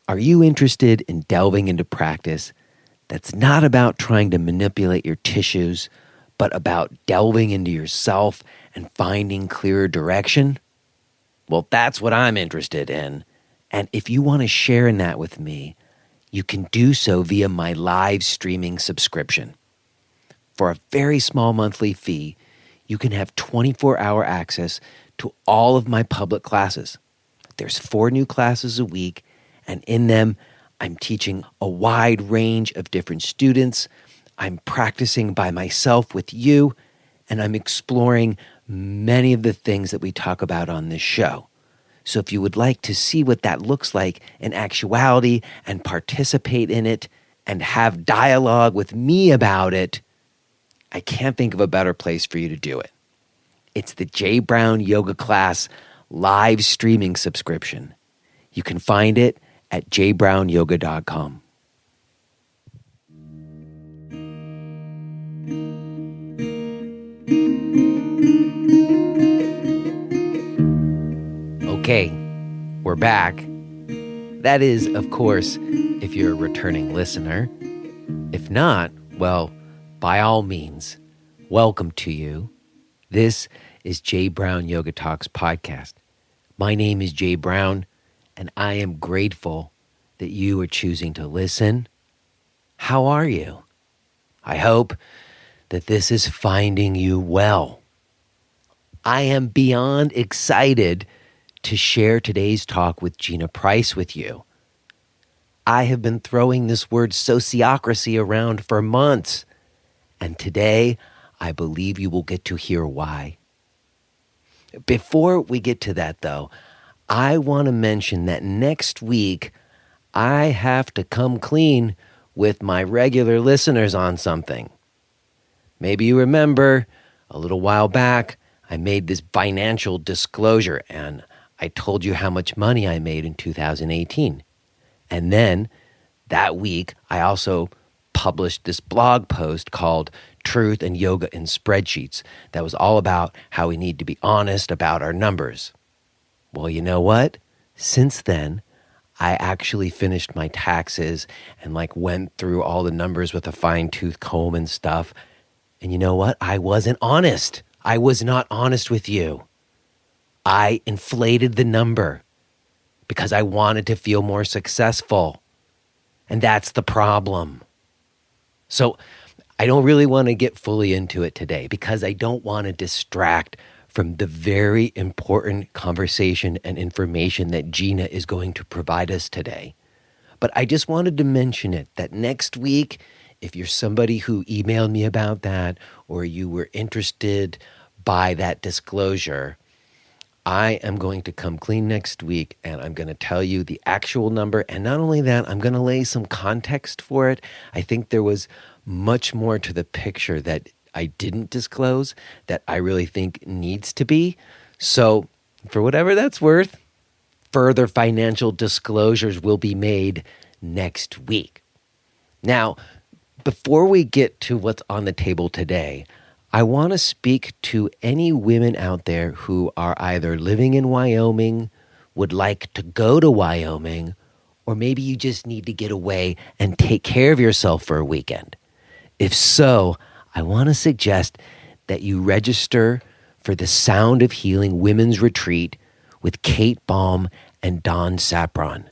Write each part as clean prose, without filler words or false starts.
Are you interested in delving into practice that's not about trying to manipulate your tissues, but about delving into yourself and finding clearer direction? Well, that's what I'm interested in. And if you want to share in that with me, you can do so via my live streaming subscription. For a very small monthly fee, you can have 24-hour access to all of my public classes. There's 4 new classes a week, and in them, I'm teaching a wide range of different students. I'm practicing by myself with you, and I'm exploring many of the things that we talk about on this show. So if you would like to see what that looks like in actuality and participate in it and have dialogue with me about it, I can't think of a better place for you to do it. It's the J. Brown Yoga Class live streaming subscription. You can find it at jbrownyoga.com. Okay, we're back. That is, of course, if you're a returning listener. If not, well, by all means, welcome to you. This is J. Brown Yoga Talks podcast. My name is J. Brown, and I am grateful that you are choosing to listen. How are you? I hope that this is finding you well. I am beyond excited to share today's talk with Gina Price with you. I have been throwing this word sociocracy around for months, and today I believe you will get to hear why. Before we get to that, though, I want to mention that next week I have to come clean with my regular listeners on something. Maybe you remember a little while back I made this financial disclosure and I told you how much money I made in 2018. And then that week I also published this blog post called Truth and Yoga in Spreadsheets that was all about how we need to be honest about our numbers. Well, you know what? Since then, I actually finished my taxes and went through all the numbers with a fine-tooth comb and stuff. And you know what? I wasn't honest. I was not honest with you. I inflated the number because I wanted to feel more successful. And that's the problem. So I don't really want to get fully into it today because I don't want to distract from the very important conversation and information that Gina is going to provide us today. But I just wanted to mention it, that next week, if you're somebody who emailed me about that or you were interested by that disclosure, I am going to come clean next week and I'm going to tell you the actual number. And not only that, I'm going to lay some context for it. I think there was much more to the picture that I didn't disclose that I really think needs to be. So for whatever that's worth, further financial disclosures will be made next week. Now, before we get to what's on the table today, I want to speak to any women out there who are either living in Wyoming, would like to go to Wyoming, or maybe you just need to get away and take care of yourself for a weekend. If so, I want to suggest that you register for the Sound of Healing Women's Retreat with Kate Baum and Dawn Sapron.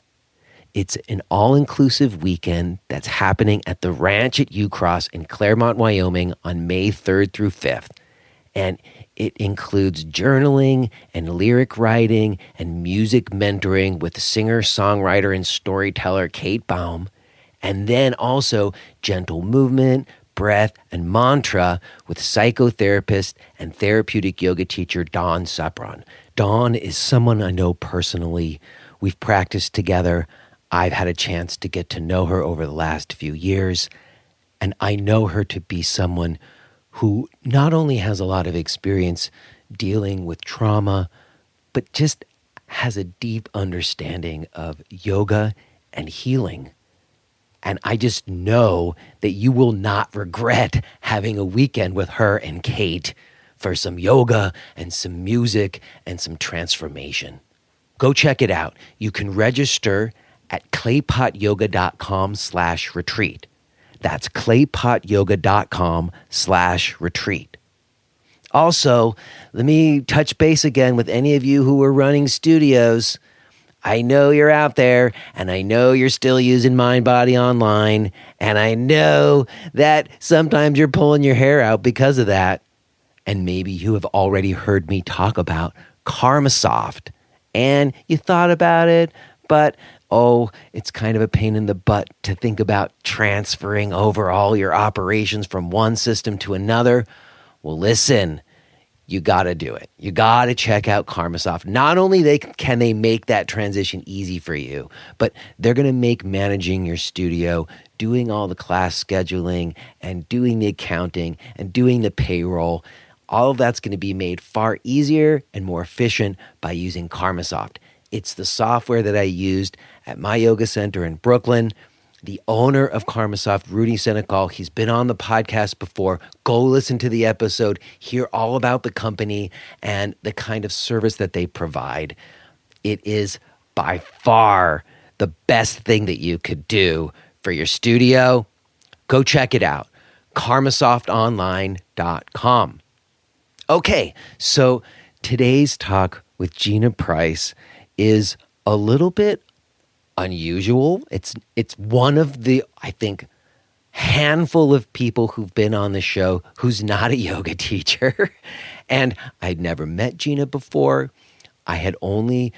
It's an all-inclusive weekend that's happening at the Ranch at Ucross in Claremont, Wyoming on May 3rd through 5th. And it includes journaling and lyric writing and music mentoring with singer, songwriter, and storyteller Kate Baum. And then also gentle movement, breath, and mantra with psychotherapist and therapeutic yoga teacher Dawn Sapron. Dawn is someone I know personally. We've practiced together. I've had a chance to get to know her over the last few years, and I know her to be someone who not only has a lot of experience dealing with trauma, but just has a deep understanding of yoga and healing. And I just know that you will not regret having a weekend with her and Kate for some yoga and some music and some transformation. Go check it out. You can register at claypotyoga.com/retreat. That's claypotyoga.com/retreat. Also, let me touch base again with any of you who are running studios. I know you're out there, and I know you're still using MindBody Online, and I know that sometimes you're pulling your hair out because of that. And maybe you have already heard me talk about KarmaSoft, and you thought about it, but it's kind of a pain in the butt to think about transferring over all your operations from one system to another. Well, listen, you got to do it. You got to check out KarmaSoft. Not only can they make that transition easy for you, but they're going to make managing your studio, doing all the class scheduling and doing the accounting and doing the payroll, all of that's going to be made far easier and more efficient by using KarmaSoft. It's the software that I used at my yoga center in Brooklyn. The owner of KarmaSoft, Rudy Senecal, he's been on the podcast before. Go listen to the episode, hear all about the company and the kind of service that they provide. It is by far the best thing that you could do for your studio. Go check it out, karmasoftonline.com. Okay, so today's talk with Gina Price is a little bit unusual. It's one of the, I think, handful of people who've been on the show who's not a yoga teacher. And I'd never met Gina before. I had only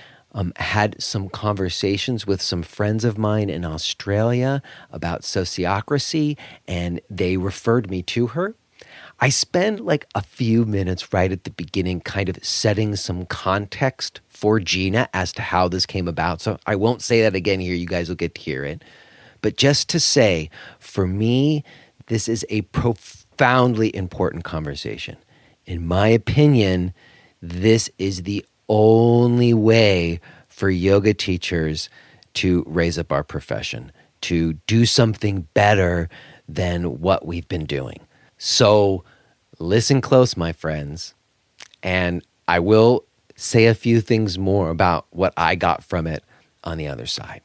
had some conversations with some friends of mine in Australia about Sociocracy, and they referred me to her. I spend like a few minutes right at the beginning kind of setting some context for Gina as to how this came about. So I won't say that again here. You guys will get to hear it. But just to say, for me, this is a profoundly important conversation. In my opinion, this is the only way for yoga teachers to raise up our profession, to do something better than what we've been doing. So listen close, my friends, and I will say a few things more about what I got from it on the other side.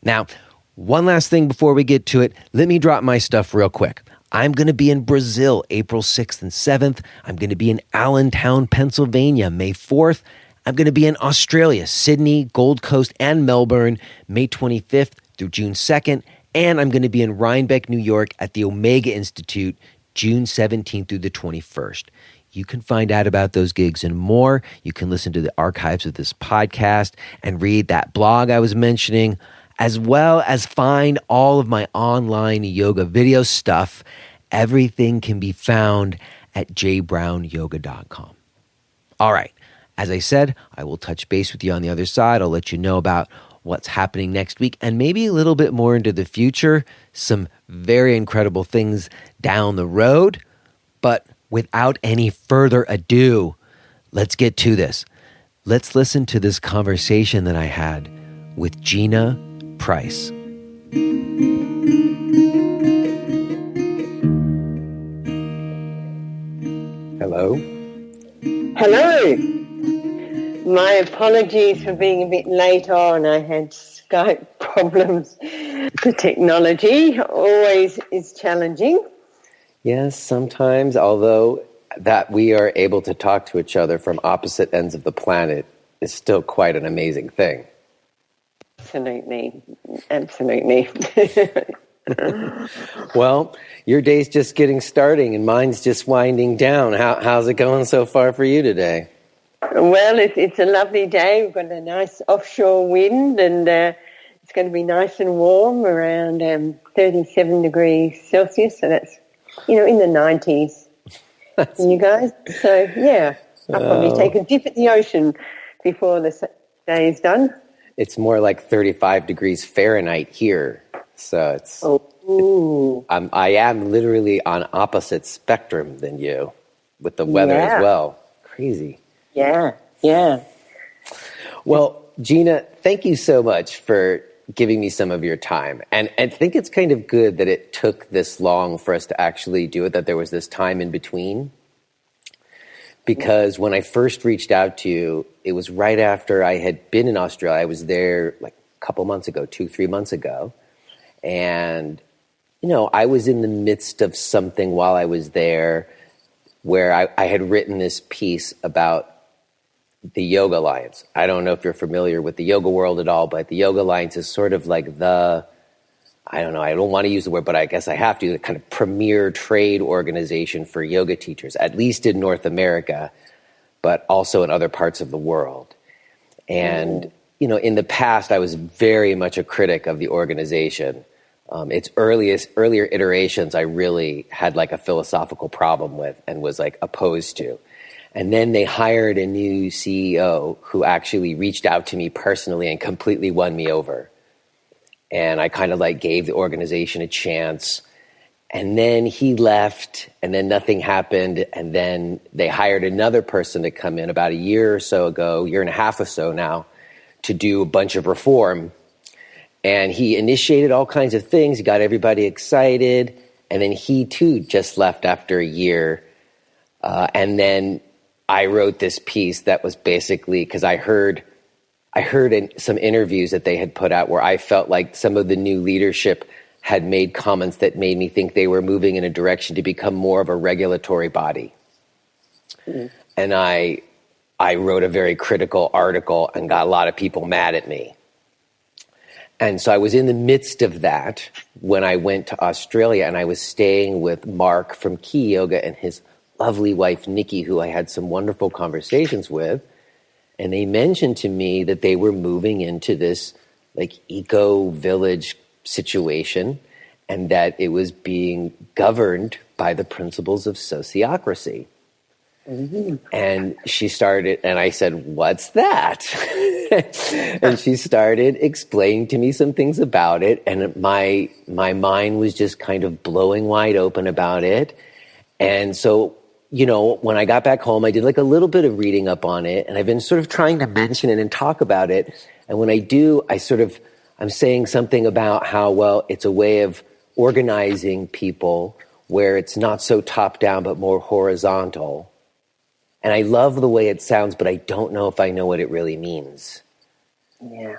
Now, one last thing before we get to it, let me drop my stuff real quick. I'm going to be in Brazil April 6th and 7th. I'm going to be in Allentown, Pennsylvania, May 4th. I'm going to be in Australia, Sydney, Gold Coast, and Melbourne, May 25th through June 2nd. And I'm going to be in Rhinebeck, New York at the Omega Institute, June 17th through the 21st. You can find out about those gigs and more. You can listen to the archives of this podcast and read that blog I was mentioning, as well as find all of my online yoga video stuff. Everything can be found at jbrownyoga.com. All right. As I said, I will touch base with you on the other side. I'll let you know about what's happening next week and maybe a little bit more into the future. Some very incredible things down the road. But without any further ado, let's get to this. Let's listen to this conversation that I had with Gina Price. Hello. Hello. My apologies for being a bit late on. I had Skype problems. The technology always is challenging. Yes, sometimes, although that we are able to talk to each other from opposite ends of the planet is still quite an amazing thing. Absolutely. Absolutely. Well, your day's just getting starting and mine's just winding down. How's it going so far for you today? Well, it's a lovely day. We've got a nice offshore wind and it's going to be nice and warm, around 37 degrees Celsius. So that's, in the 90s. And you guys? So, yeah, I'll probably take a dip at the ocean before the day is done. It's more like 35 degrees Fahrenheit here. So it's... I am literally on opposite spectrum than you with the weather as well. Crazy. Yeah. Well, Gina, thank you so much for giving me some of your time. And I think it's kind of good that it took this long for us to actually do it, that there was this time in between. Because when I first reached out to you, it was right after I had been in Australia. I was there like couple months ago, 2-3 months ago. And, I was in the midst of something while I was there where I had written this piece about the Yoga Alliance. I don't know if you're familiar with the yoga world at all, but the Yoga Alliance is sort of like I don't know, I don't want to use the word, but I guess I have to, the kind of premier trade organization for yoga teachers, at least in North America, but also in other parts of the world. And, in the past, I was very much a critic of the organization. Its earlier iterations, I really had like a philosophical problem with and was like opposed to. And then they hired a new CEO who actually reached out to me personally and completely won me over. And I kind of like gave the organization a chance. And then he left, and then nothing happened. And then they hired another person to come in about a year or so ago, year and a half or so now, to do a bunch of reform. And he initiated all kinds of things. He got everybody excited. And then he too just left after a year. And then I wrote this piece that was basically, because I heard in some interviews that they had put out where I felt like some of the new leadership had made comments that made me think they were moving in a direction to become more of a regulatory body. And I wrote a very critical article and got a lot of people mad at me. And so I was in the midst of that when I went to Australia, and I was staying with Mark from Key Yoga and his lovely wife, Nikki, who I had some wonderful conversations with. And they mentioned to me that they were moving into this like eco-village situation, and that it was being governed by the principles of sociocracy. And she started, and I said, "What's that?" And she started explaining to me some things about it, and my mind was just kind of blowing wide open about it. And so, when I got back home, I did like a little bit of reading up on it, and I've been sort of trying to mention it and talk about it. And when I do, I'm saying something about how, well, it's a way of organizing people where it's not so top down, but more horizontal. And I love the way it sounds, but I don't know if I know what it really means. Yeah.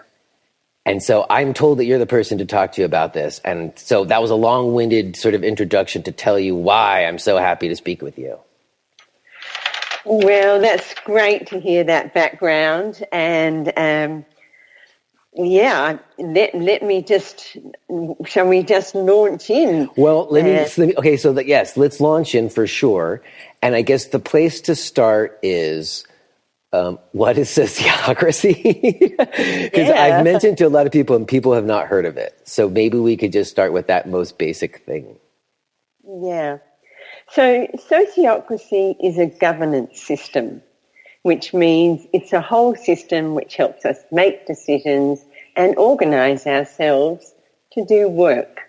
And so I'm told that you're the person to talk to about this. And so that was a long-winded sort of introduction to tell you why I'm so happy to speak with you. Well, that's great to hear that background. And let me just, shall we just launch in? Well, let's launch in for sure. And I guess the place to start is, what is sociocracy? Because I've mentioned to a lot of people and people have not heard of it. So maybe we could just start with that most basic thing. Yeah. So sociocracy is a governance system, which means it's a whole system which helps us make decisions and organise ourselves to do work.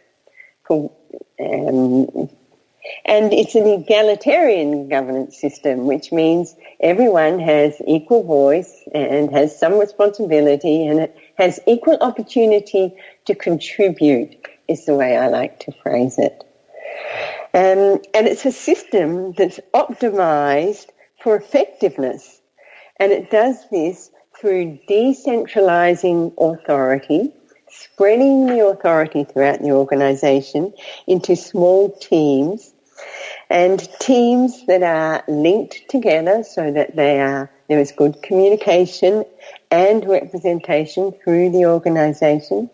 And it's an egalitarian governance system, which means everyone has equal voice and has some responsibility, and it has equal opportunity to contribute, is the way I like to phrase it. And it's a system that's optimised for effectiveness, and it does this through decentralising authority, spreading the authority throughout the organisation into small teams, and teams that are linked together so that there is good communication and representation through the organisation,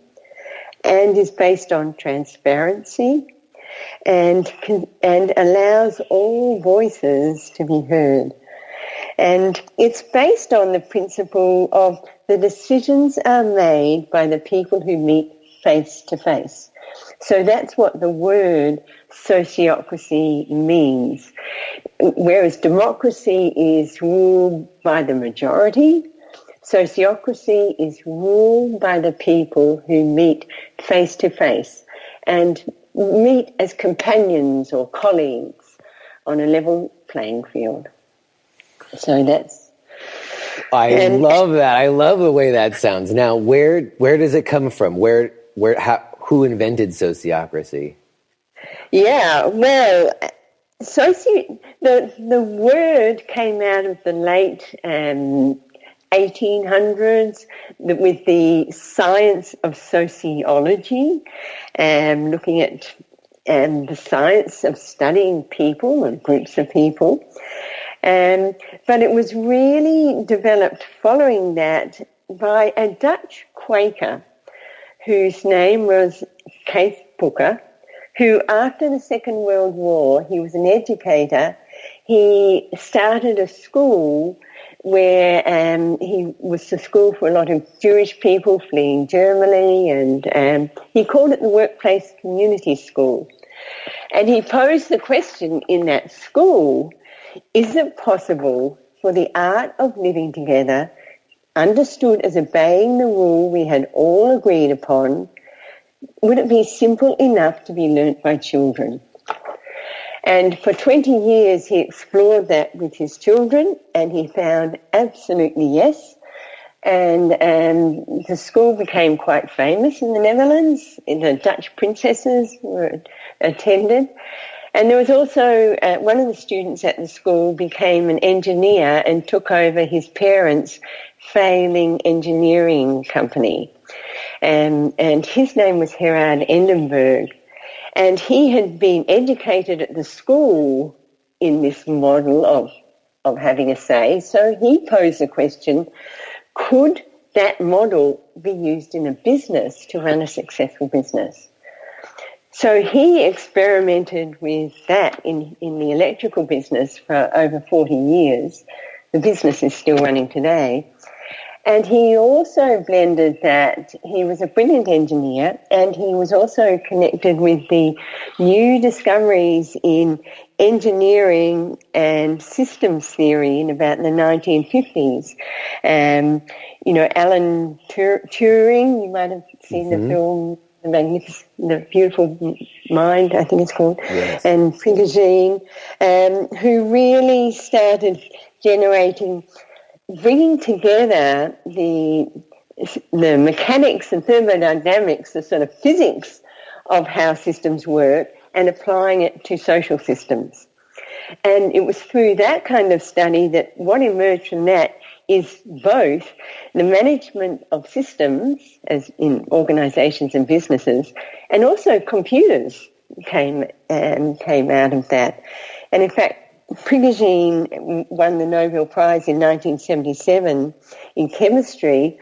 and is based on transparency and allows all voices to be heard. And it's based on the principle of the decisions are made by the people who meet face to face. So that's what the word sociocracy means. Whereas democracy is ruled by the majority, sociocracy is ruled by the people who meet face to face and meet as companions or colleagues on a level playing field. So that's... I love that. I love the way that sounds. Now, where does it come from? Who invented sociocracy? Yeah, well, the word came out of the late 1800s with the science of sociology, looking at the science of studying people and groups of people. But it was really developed following that by a Dutch Quaker whose name was Kees Booker, who after the Second World War, he was an educator. He started a school where he was the school for a lot of Jewish people fleeing Germany, and he called it the Workplace Community School. And he posed the question in that school, is it possible for the art of living together, understood as obeying the rule we had all agreed upon, would it be simple enough to be learnt by children? And for 20 years he explored that with his children, and he found absolutely yes. And the school became quite famous in the Netherlands. The Dutch princesses were attended. And there was also one of the students at the school became an engineer and took over his parents' failing engineering company. And his name was Gerard Endenburg. And he had been educated at the school in this model of having a say. So he posed the question, could that model be used in a business to run a successful business? So he experimented with that in the electrical business for over 40 years. The business is still running today. And he also blended that. He was a brilliant engineer, and he was also connected with the new discoveries in engineering and systems theory in about the 1950s. Alan Turing, you might have seen the film The Beautiful Mind, I think it's called, yes. And Prigogine, who really started bringing together the mechanics and thermodynamics, the sort of physics of how systems work, and applying it to social systems. And it was through that kind of study that what emerged from that is both the management of systems, as in organizations and businesses, and also computers came out of that. And in fact, Prigogine won the Nobel Prize in 1977 in chemistry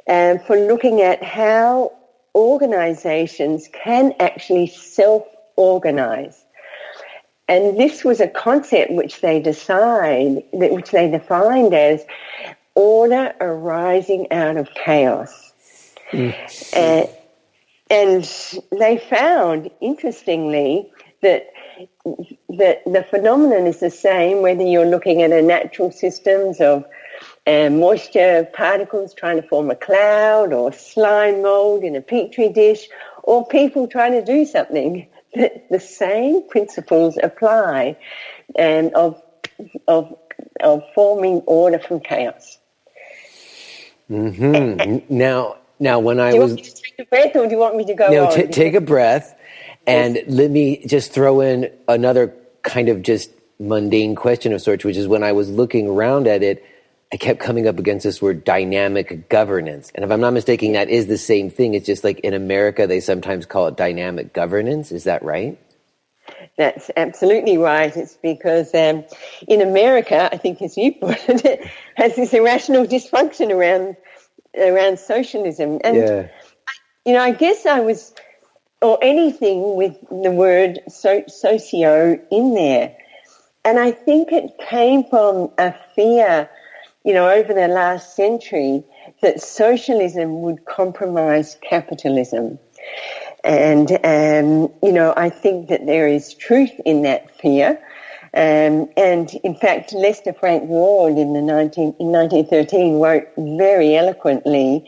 for looking at how organizations can actually self-organize. And this was a concept which they defined as order arising out of chaos. And they found, interestingly, that the phenomenon is the same whether you're looking at a natural systems of moisture particles trying to form a cloud, or slime mold in a petri dish, or people trying to do something. The same principles apply, of forming order from chaos. Mm-hmm. Now, when I do you was, want me to take a breath, or do you want me to go no, on? Take a breath, and let me just throw in another kind of just mundane question of sorts, which is when I was looking around at it, I kept coming up against this word dynamic governance. And if I'm not mistaken, that is the same thing. It's just like in America, they sometimes call it dynamic governance. Is that right? That's absolutely right. It's because in America, I think as you put it, has this irrational dysfunction around socialism. And, I guess or anything with the word socio in there. And I think it came from a fear over the last century that socialism would compromise capitalism. And, I think that there is truth in that fear. And in fact, Lester Frank Ward in 1913 wrote very eloquently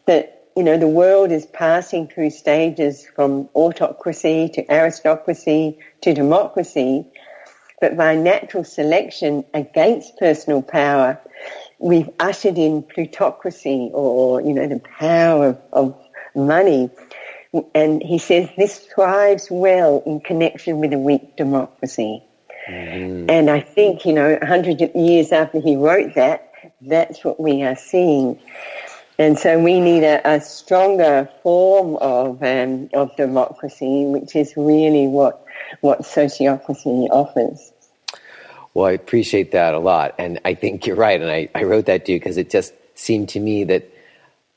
that, the world is passing through stages from autocracy to aristocracy to democracy, but by natural selection against personal power, we've ushered in plutocracy, or, the power of money. And he says this thrives well in connection with a weak democracy. Mm-hmm. And I think, 100 years after he wrote that, that's what we are seeing. And so we need a stronger form of democracy, which is really what sociocracy offers. Well, I appreciate that a lot. And I think you're right. And I wrote that too because it just seemed to me that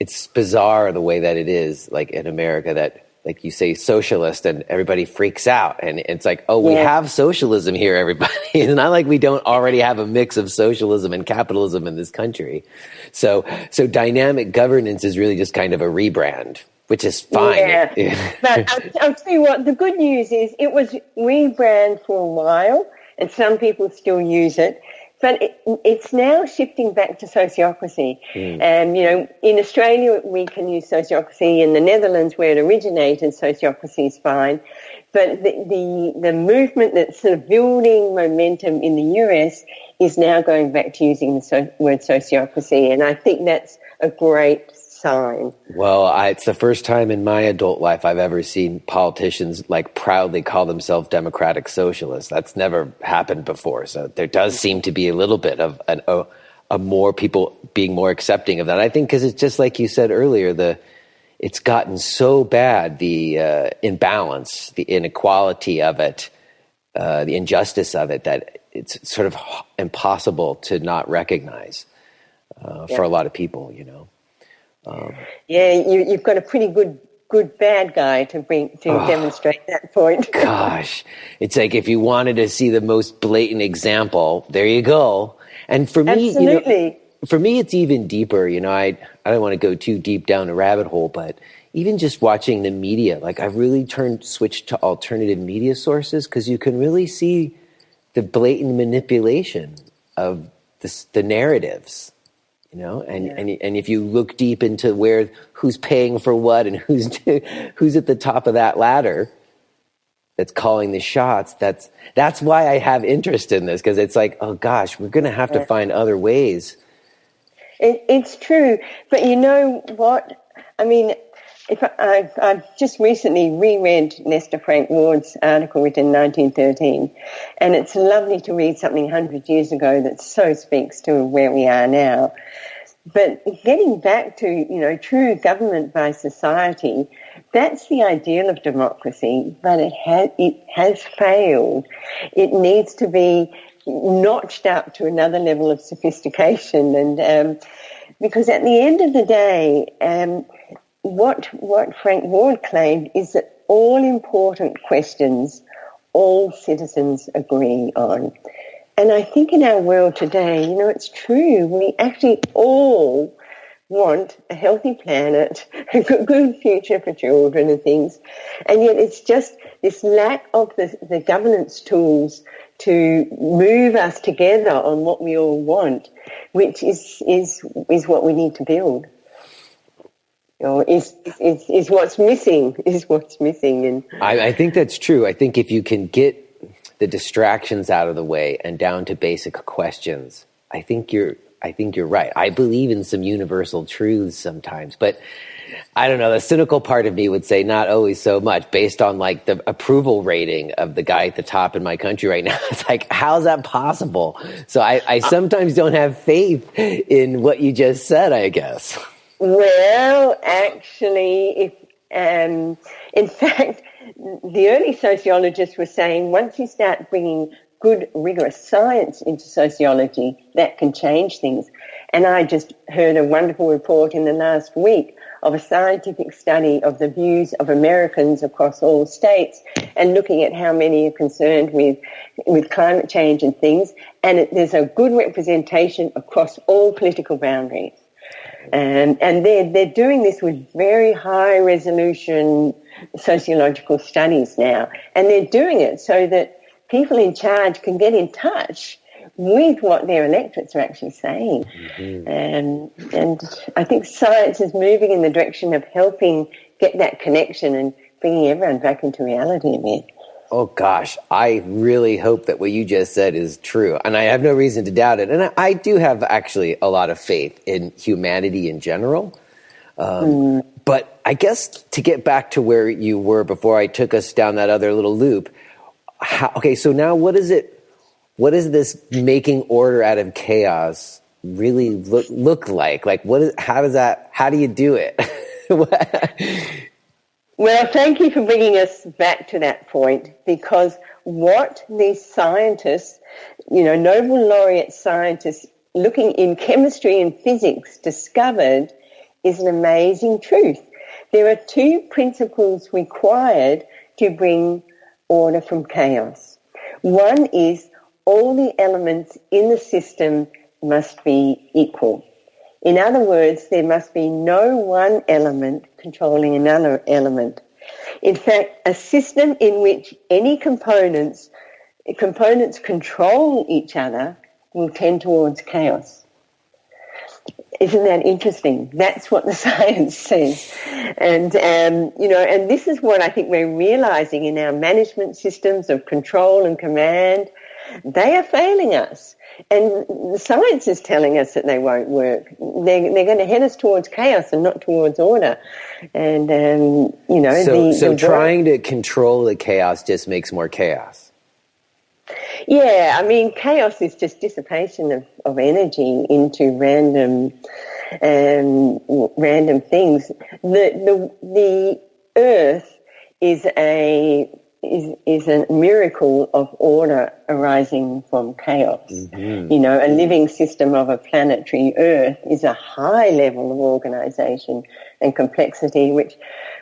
it's bizarre the way that it is, like in America, that like you say socialist and everybody freaks out. And it's like, oh, we have socialism here, everybody. It's not like we don't already have a mix of socialism and capitalism in this country. So dynamic governance is really just kind of a rebrand, which is fine. Yeah. But I'll tell you what, the good news is it was rebrand for a while and some people still use it. But it's now shifting back to sociocracy. And, in Australia, we can use sociocracy. In the Netherlands, where it originated, sociocracy is fine. But the movement that's sort of building momentum in the US is now going back to using the word sociocracy. And I think that's a great sign. Well, it's the first time in my adult life I've ever seen politicians like proudly call themselves democratic socialists. That's never happened before. So there does seem to be a little bit of a more people being more accepting of that. I think because it's just like you said earlier, it's gotten so bad, the imbalance, the inequality of it, the injustice of it, that it's sort of impossible to not recognize for a lot of people, you've got a pretty good bad guy to demonstrate that point. Gosh, it's like if you wanted to see the most blatant example, there you go. And for me, absolutely. For me, it's even deeper. I don't want to go too deep down a rabbit hole, but even just watching the media, like I've really switched to alternative media sources because you can really see the blatant manipulation of the narratives. And if you look deep into who's paying for what and who's at the top of that ladder that's calling the shots, that's why I have interest in this, because it's like, oh gosh, we're going to have to find other ways. It's true, but you know what? I mean, I've just recently reread Nestor Frank Ward's article written in 1913, and it's lovely to read something 100 years ago that so speaks to where we are now. But getting back to, true government by society, that's the ideal of democracy, but it has failed. It needs to be notched up to another level of sophistication, and because at the end of the day, what Frank Ward claimed is that all important questions all citizens agree on. And I think in our world today, it's true. We actually all want a healthy planet, a good future for children and things. And yet it's just this lack of the governance tools to move us together on what we all want, which is what we need to build. Is what's missing. And I think that's true. I think if you can get the distractions out of the way and down to basic questions, I think you're right. I believe in some universal truths sometimes, but I don't know. The cynical part of me would say not always so much, based on like the approval rating of the guy at the top in my country right now. It's like, how's that possible? So I sometimes don't have faith in what you just said, I guess. Well, actually, in fact, the early sociologists were saying once you start bringing good, rigorous science into sociology, that can change things. And I just heard a wonderful report in the last week of a scientific study of the views of Americans across all states and looking at how many are concerned with climate change and things. And there's a good representation across all political boundaries. And they're doing this with very high resolution sociological studies now. And they're doing it so that people in charge can get in touch with what their electorates are actually saying. Mm-hmm. And I think science is moving in the direction of helping get that connection and bringing everyone back into reality a bit. Oh, gosh, I really hope that what you just said is true. And I have no reason to doubt it. And I do have actually a lot of faith in humanity in general. But I guess to get back to where you were before I took us down that other little loop. So now what is this making order out of chaos really look like? Like, how do you do it? Well, thank you for bringing us back to that point, because what these scientists, Nobel laureate scientists looking in chemistry and physics discovered is an amazing truth. There are two principles required to bring order from chaos. One is all the elements in the system must be equal. In other words, there must be no one element controlling another element. In fact, a system in which any components control each other will tend towards chaos. Isn't that interesting? That's what the science says. And this is what I think we're realizing in our management systems of control and command. They are failing us. And the science is telling us that they won't work. They're going to head us towards chaos and not towards order. And, So trying to control the chaos just makes more chaos. Yeah, I mean, chaos is just dissipation of energy into random things. The earth is a miracle of order arising from chaos. Mm-hmm. A living system of a planetary Earth is a high level of organisation and complexity, which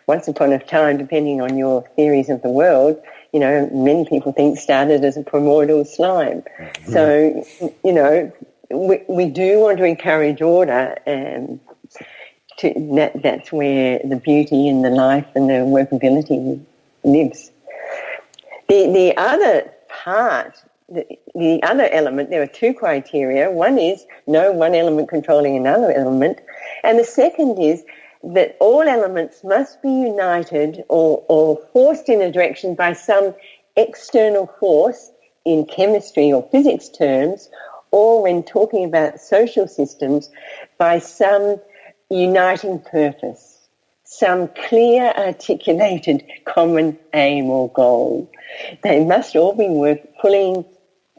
once upon a time, depending on your theories of the world, many people think started as a primordial slime. Mm-hmm. So, we do want to encourage order, and that's where the beauty and the life and the workability lives. The other part, the other element, there are two criteria. One is no one element controlling another element. And the second is that all elements must be united or forced in a direction by some external force in chemistry or physics terms, or when talking about social systems, by some uniting purpose. Some clear, articulated, common aim or goal. They must all be pulling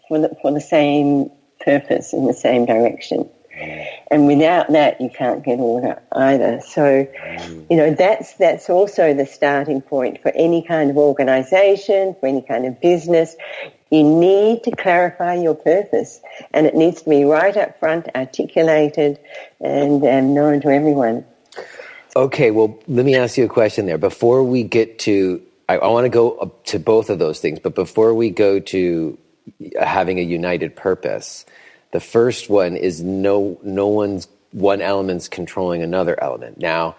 for the same purpose in the same direction. And without that, you can't get order either. So, that's also the starting point for any kind of organisation, for any kind of business. You need to clarify your purpose, and it needs to be right up front, articulated, and known to everyone. Okay, well, let me ask you a question there. Before we get to, I want to go up to both of those things, but before we go to having a united purpose, the first one is no one's one element's controlling another element. Now,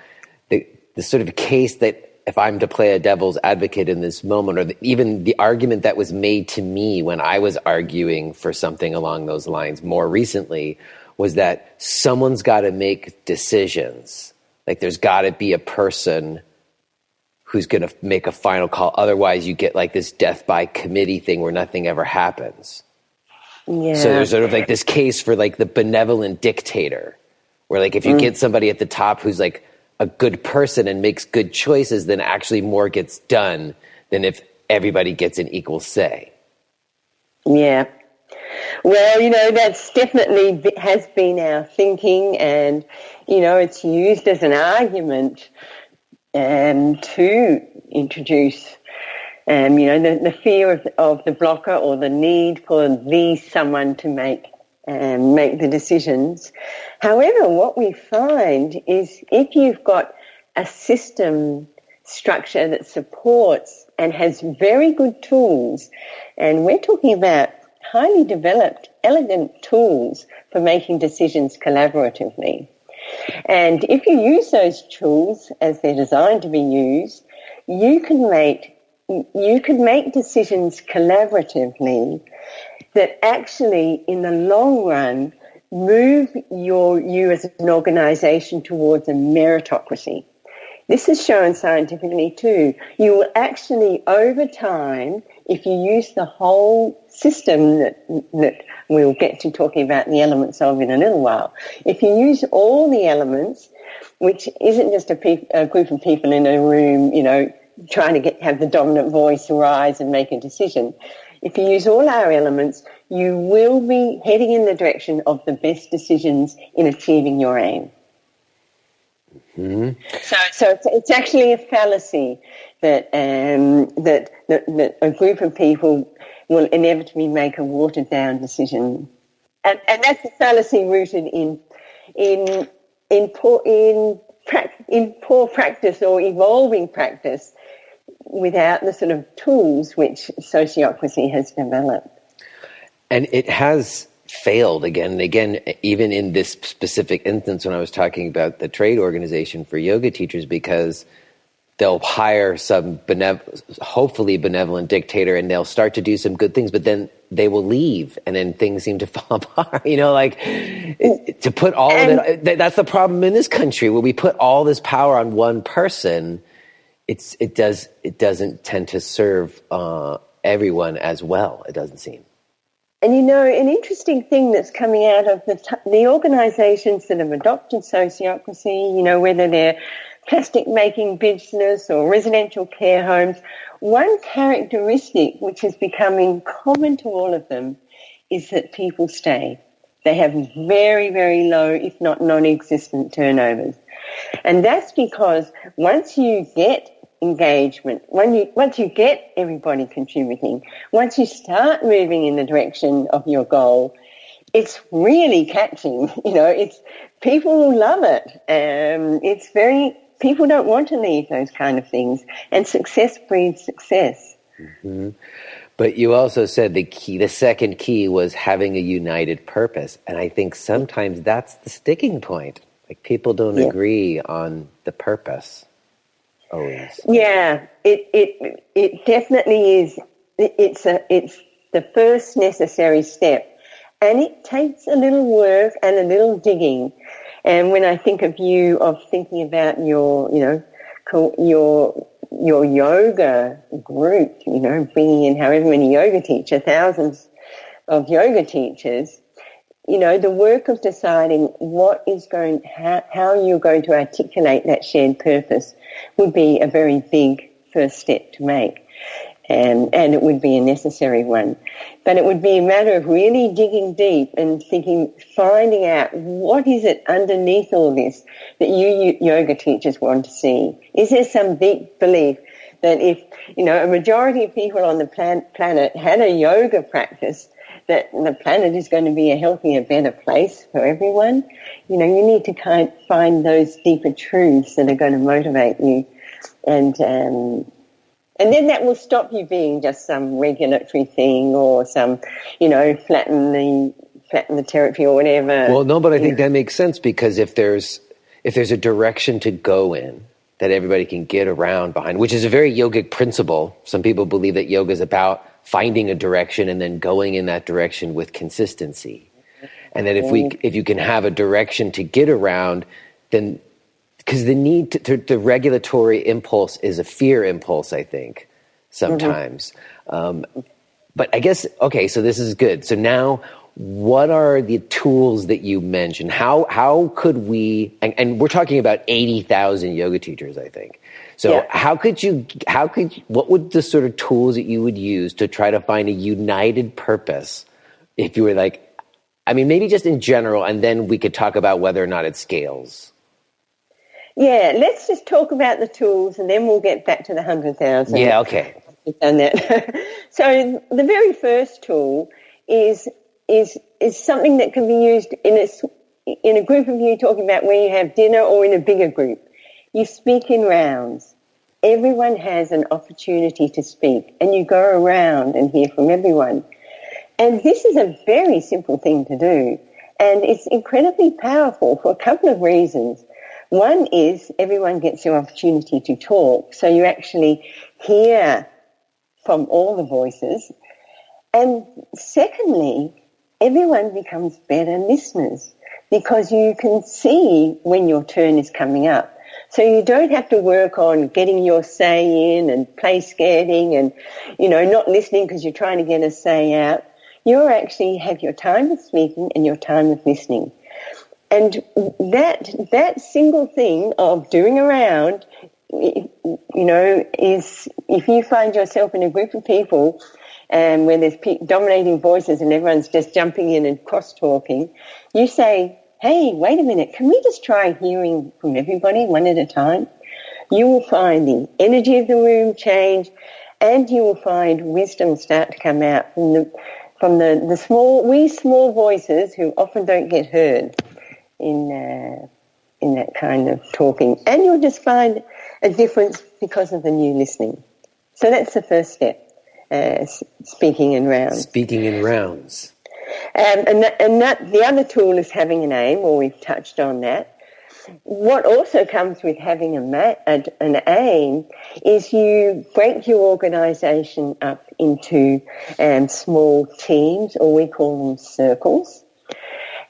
the sort of case that, if I'm to play a devil's advocate in this moment, or even the argument that was made to me when I was arguing for something along those lines more recently, was that someone's got to make decisions. Like, there's got to be a person who's going to make a final call. Otherwise, you get like this death by committee thing where nothing ever happens. Yeah. So there's sort of like this case for like the benevolent dictator, where like if you get somebody at the top who's like a good person and makes good choices, then actually more gets done than if everybody gets an equal say. Yeah. Well, that's definitely has been our thinking, and, it's used as an argument to introduce, the fear of the blocker, or the need for someone to make the decisions. However, what we find is if you've got a system structure that supports and has very good tools, and we're talking about highly developed, elegant tools for making decisions collaboratively. And if you use those tools as they're designed to be used, you can make decisions collaboratively that actually, in the long run, move you as an organisation towards a meritocracy. This is shown scientifically too. You will actually, over time, if you use the whole system that we'll get to talking about the elements of in a little while, if you use all the elements, which isn't just a group of people in a room, trying to have the dominant voice rise and make a decision. if you use all our elements, you will be heading in the direction of the best decisions in achieving your aim. Mm-hmm. So it's actually a fallacy that a group of people will inevitably make a watered down decision, and that's a fallacy rooted in poor practice or evolving practice, without the sort of tools which sociocracy has developed. And it has failed again and again, even in this specific instance when I was talking about the trade organization for yoga teachers, because they'll hire some hopefully benevolent dictator and they'll start to do some good things, but then they will leave and then things seem to fall apart. To put all of it, that's the problem in this country, where we put all this power on one person. It doesn't tend to serve everyone as well, it doesn't seem. And an interesting thing that's coming out of the organisations that have adopted sociocracy, whether they're plastic making business or residential care homes, one characteristic which is becoming common to all of them is that people stay. They have very, very low, if not non-existent turnovers. And that's because once you get engagement, once you get everybody contributing, once you start moving in the direction of your goal, it's really catching. It's people will love it. People don't want to leave those kind of things, and success breeds success. Mm-hmm. But you also said the second key was having a united purpose, and I think sometimes that's the sticking point. Like, people don't agree on the purpose. Always. Yeah, it definitely is. It's the first necessary step, and it takes a little work and a little digging. And when I think of thinking about your yoga group, bringing in however many yoga teachers, thousands of yoga teachers, the work of deciding how you're going to articulate that shared purpose would be a very big first step to make. And it would be a necessary one. But it would be a matter of really digging deep and finding out what is it underneath all this that you yoga teachers want to see. Is there some deep belief that if, a majority of people on the planet had a yoga practice, that the planet is going to be a healthier, better place for everyone? You need to find those deeper truths that are going to motivate you. And then that will stop you being just some regulatory thing or some, flatten the territory or whatever. Well, no, but I think that makes sense, because if there's a direction to go in that everybody can get around behind, which is a very yogic principle. Some people believe that yoga is about finding a direction and then going in that direction with consistency. And that if you can have a direction to get around, then, because the need the regulatory impulse is a fear impulse, I think, sometimes. Mm-hmm. But I guess, okay, so this is good. So now, what are the tools that you mentioned? How could we, and we're talking about 80,000 yoga teachers, I think. So what would the sort of tools that you would use to try to find a united purpose, if you were maybe just in general, and then we could talk about whether or not it scales? Yeah, let's just talk about the tools, and then we'll get back to the 100,000. Yeah, okay. We've done that. So the very first tool is something that can be used in a group of you, talking about where you have dinner, or in a bigger group. You speak in rounds. Everyone has an opportunity to speak, and you go around and hear from everyone. And this is a very simple thing to do, and it's incredibly powerful for a couple of reasons. One is everyone gets the opportunity to talk, so you actually hear from all the voices. And secondly, everyone becomes better listeners, because you can see when your turn is coming up. So you don't have to work on getting your say in and place getting and, not listening because you're trying to get a say out. You actually have your time of speaking and your time of listening. And that single thing of doing a round, is, if you find yourself in a group of people, where there's dominating voices and everyone's just jumping in and cross-talking, you say, hey, wait a minute, can we just try hearing from everybody one at a time? You will find the energy of the room change, and you will find wisdom start to come out from the small voices who often don't get heard in that kind of talking. And you'll just find a difference because of the new listening. So that's the first step, speaking in rounds. Speaking in rounds. And the other tool is having an aim, or we've touched on that. What also comes with having an aim is you break your organisation up into small teams, or we call them circles.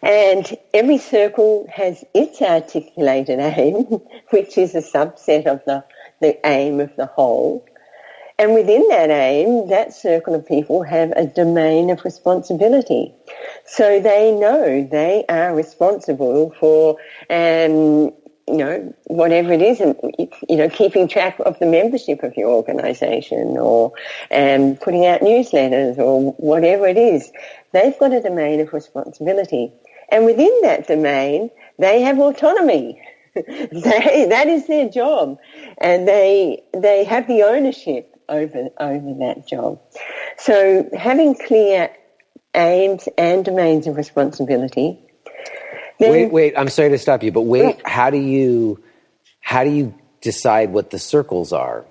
And every circle has its articulated aim, which is a subset of the aim of the whole. And within that aim, that circle of people have a domain of responsibility. So they know they are responsible for, whatever it is, keeping track of the membership of your organisation, or putting out newsletters, or whatever it is. They've got a domain of responsibility. And within that domain, they have autonomy. That is their job. And they have the ownership over that job. So having clear aims and domains of responsibility. Wait, I'm sorry to stop you, but wait, how do you decide what the circles are?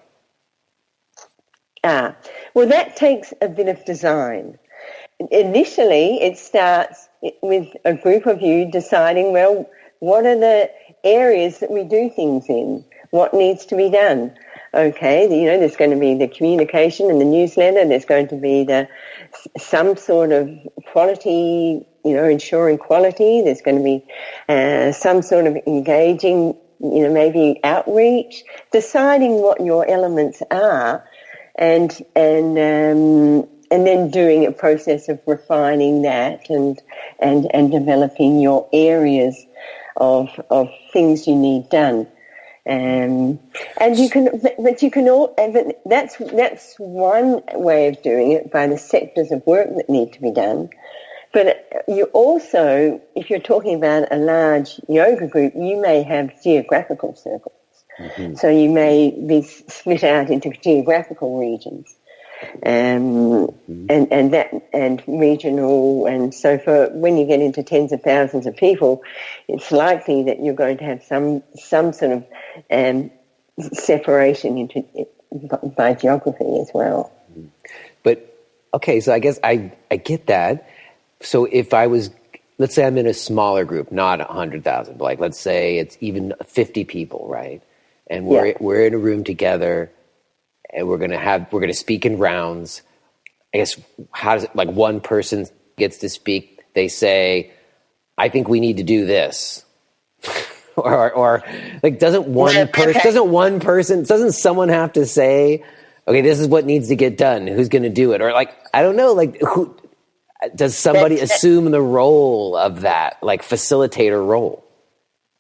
Well, that takes a bit of design. Initially, it starts with a group of you deciding, well, what are the areas that we do things in? What needs to be done? Okay, there's going to be the communication and the newsletter. There's going to be some sort of quality, ensuring quality. There's going to be some sort of engaging, maybe outreach. Deciding what your elements are, and then doing a process of refining that and developing your areas of things you need done. And you can, but that's one way of doing it, by the sectors of work that need to be done. But you also, if you're talking about a large yoga group, you may have geographical circles. Mm-hmm. So you may be split out into geographical regions, and regional, and so for when you get into tens of thousands of people, it's likely that you're going to have some sort of separation by geography as well. But okay, so I guess I get that. So if let's say I'm in a smaller group, not 100,000, but let's say it's even 50 people, right? And we're in a room together, and we're gonna speak in rounds. I guess how does it, one person gets to speak? They say, "I think we need to do this," or doesn't someone have to say, "Okay, this is what needs to get done. Who's going to do it?" Or I don't know, who does somebody assume the role of that, facilitator role?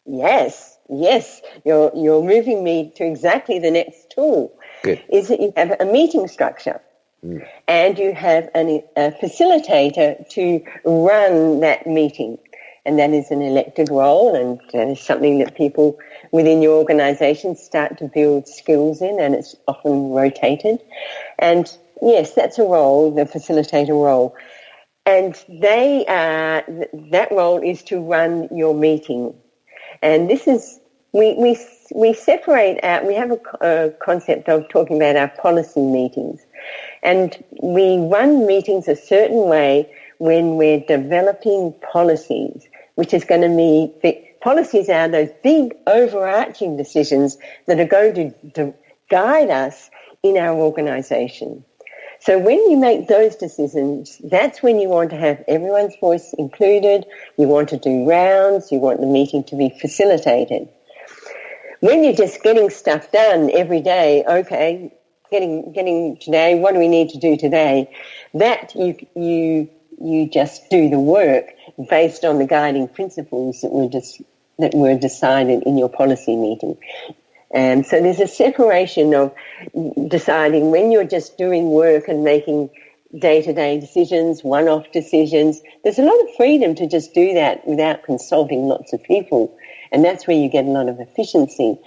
Yes. You're moving me to exactly the next tool. Good. Is that you have a meeting structure, and you have a facilitator to run that meeting, and that is an elected role, and that is something that people within your organisation start to build skills in, and it's often rotated. And yes, that's a role, the facilitator role, and that role is to run your meeting. And this is, we separate out, we have a concept of talking about our policy meetings. And we run meetings a certain way when we're developing policies, which is going to be, policies are those big overarching decisions that are going to guide us in our organisation. So when you make those decisions, that's when you want to have everyone's voice included, you want to do rounds, you want the meeting to be facilitated. When you're just getting stuff done every day, okay, getting today, what do we need to do today? That you just do the work based on the guiding principles that were decided in your policy meeting. And so there's a separation of deciding when you're just doing work and making day-to-day decisions, one-off decisions. There's a lot of freedom to just do that without consulting lots of people, and that's where you get a lot of efficiency.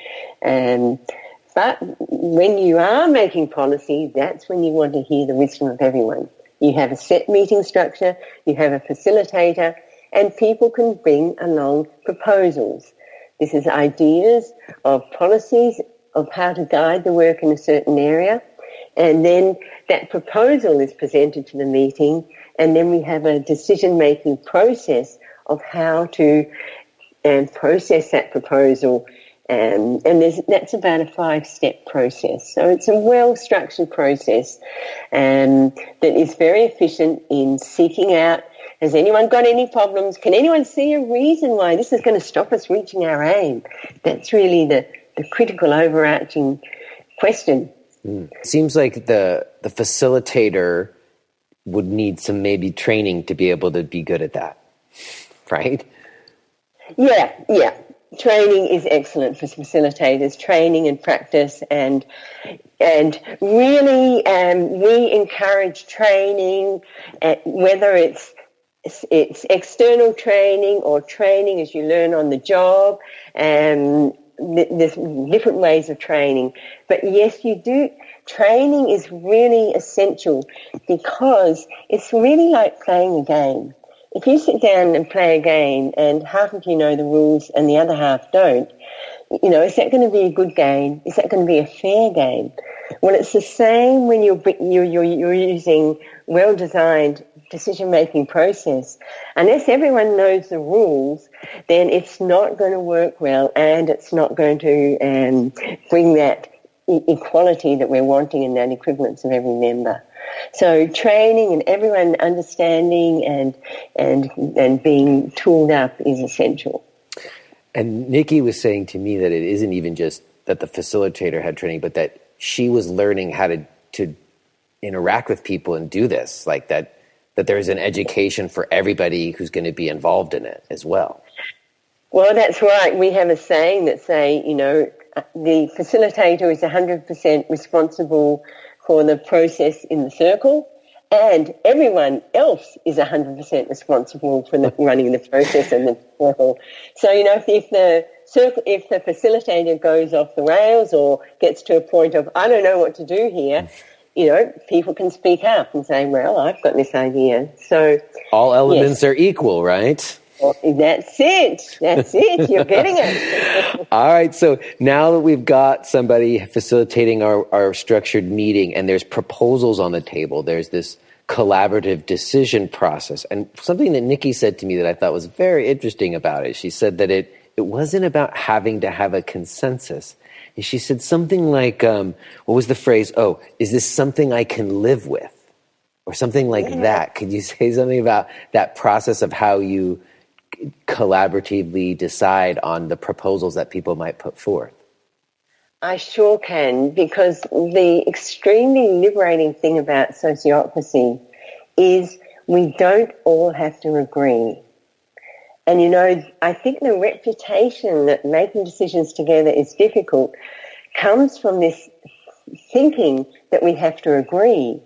But when you are making policy, that's when you want to hear the wisdom of everyone. You have a set meeting structure, you have a facilitator, and people can bring along proposals. This is ideas of policies of how to guide the work in a certain area. And then that proposal is presented to the meeting, and then we have a decision-making process of how to process that proposal. And that's about a 5-step process. So it's a well-structured process that is very efficient in seeking out, has anyone got any problems? Can anyone see a reason why this is going to stop us reaching our aim? That's really the critical overarching question. Seems like the facilitator would need some maybe training to be able to be good at that, right? Yeah. Training is excellent for facilitators, training and practice, and really we encourage training, whether it's external training or training as you learn on the job, and there's different ways of training. But yes, you do. Training is really essential because it's really like playing a game. If you sit down and play a game and half of you know the rules and the other half don't, is that going to be a good game? Is that going to be a fair game? Well, it's the same when you're using well-designed decision-making process. Unless everyone knows the rules, then it's not going to work well, and it's not going to bring that equality that we're wanting and that equivalence of every member. So training and everyone understanding and being tooled up is essential. And Nikki was saying to me that it isn't even just that the facilitator had training, but that she was learning how to interact with people and do this, like that there's an education for everybody who's going to be involved in it as well. Well, that's right. We have a saying that the facilitator is 100% responsible for the process in the circle, and everyone else is 100% responsible for running the process in the circle. So, if the facilitator goes off the rails or gets to a point of, I don't know what to do here, people can speak up and say, well, I've got this idea. So all elements are equal, right? Well, that's it. You're getting it. All right. So now that we've got somebody facilitating our structured meeting and there's proposals on the table, there's this collaborative decision process. And something that Nikki said to me that I thought was very interesting about it, she said that it wasn't about having to have a consensus. And she said something like, what was the phrase? Oh, is this something I can live with? Or something like that. Could you say something about that process of how you collaboratively decide on the proposals that people might put forth? I sure can, because the extremely liberating thing about sociocracy is we don't all have to agree. And, I think the reputation that making decisions together is difficult comes from this thinking that we have to agree.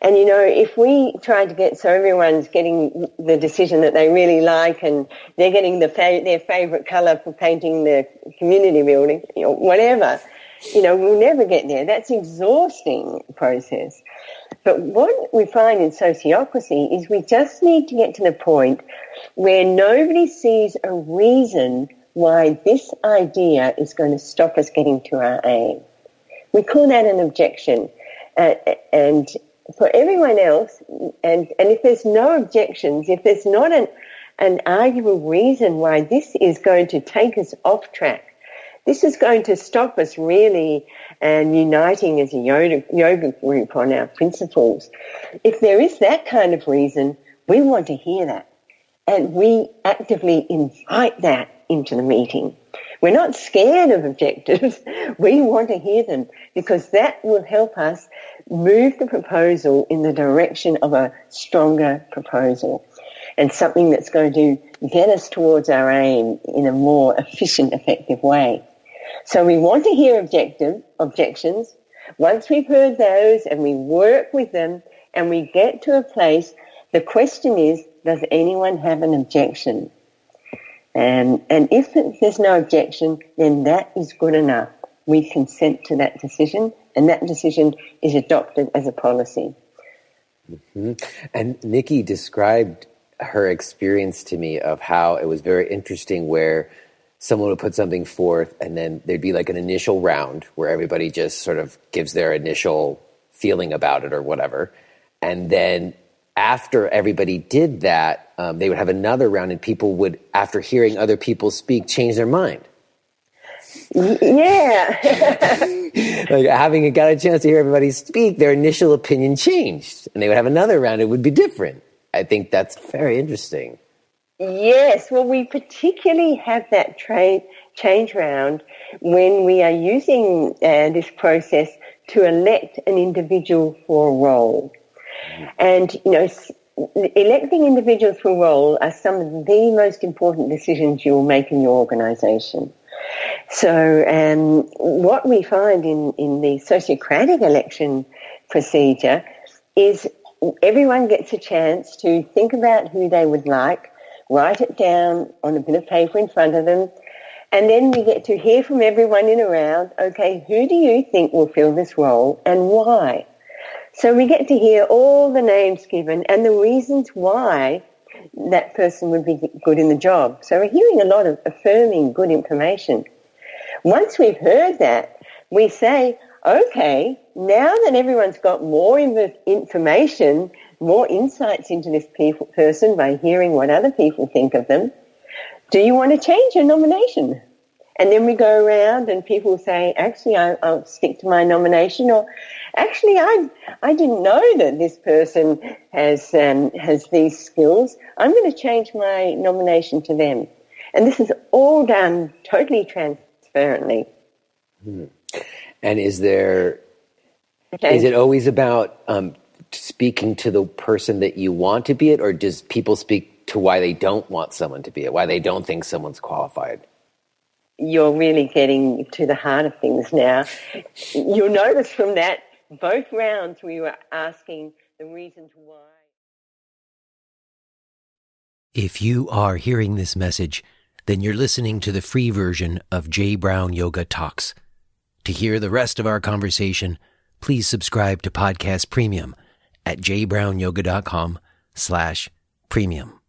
And, if we try to get so everyone's getting the decision that they really like and they're getting their favourite colour for painting their community building, whatever, we'll never get there. That's an exhausting process. But what we find in sociocracy is we just need to get to the point where nobody sees a reason why this idea is going to stop us getting to our aim. We call that an objection. And for everyone else, and if there's no objections, if there's not an arguable reason why this is going to take us off track, this is going to stop us really uniting as a yoga group on our principles. If there is that kind of reason, we want to hear that. And we actively invite that into the meeting. We're not scared of objectives. We want to hear them because that will help us move the proposal in the direction of a stronger proposal and something that's going to get us towards our aim in a more efficient, effective way. So we want to hear objections. Once we've heard those and we work with them and we get to a place, the question is, does anyone have an objection? And if there's no objection, then that is good enough. We consent to that decision, and that decision is adopted as a policy. Mm-hmm. And Nikki described her experience to me of how it was very interesting where someone would put something forth and then there'd be like an initial round where everybody just sort of gives their initial feeling about it or whatever. And then after everybody did that, they would have another round and people would, after hearing other people speak, change their mind. Yeah. Like having got a chance to hear everybody speak, their initial opinion changed. And they would have another round, it would be different. I think that's very interesting. Yes, well, we particularly have that change round when we are using this process to elect an individual for a role. And, electing individuals for a role are some of the most important decisions you will make in your organisation. So what we find in the Sociocratic election procedure is everyone gets a chance to think about who they would like, write it down on a bit of paper in front of them, and then we get to hear from everyone in a round, okay, who do you think will fill this role and why? So we get to hear all the names given and the reasons why that person would be good in the job. So we're hearing a lot of affirming good information. Once we've heard that, we say, okay, now that everyone's got more information, more insights into this person by hearing what other people think of them, do you want to change your nomination? And then we go around and people say, actually, I'll stick to my nomination, or actually, I didn't know that this person has these skills. I'm going to change my nomination to them. And this is all done totally transparently. And is it always about speaking to the person that you want to be it, or does people speak to why they don't want someone to be it, why they don't think someone's qualified? You're really getting to the heart of things now. You'll notice from that, both rounds we were asking the reasons why. If you are hearing this message, then you're listening to the free version of J. Brown Yoga Talks. To hear the rest of our conversation, please subscribe to Podcast Premium at jbrownyoga.com/premium.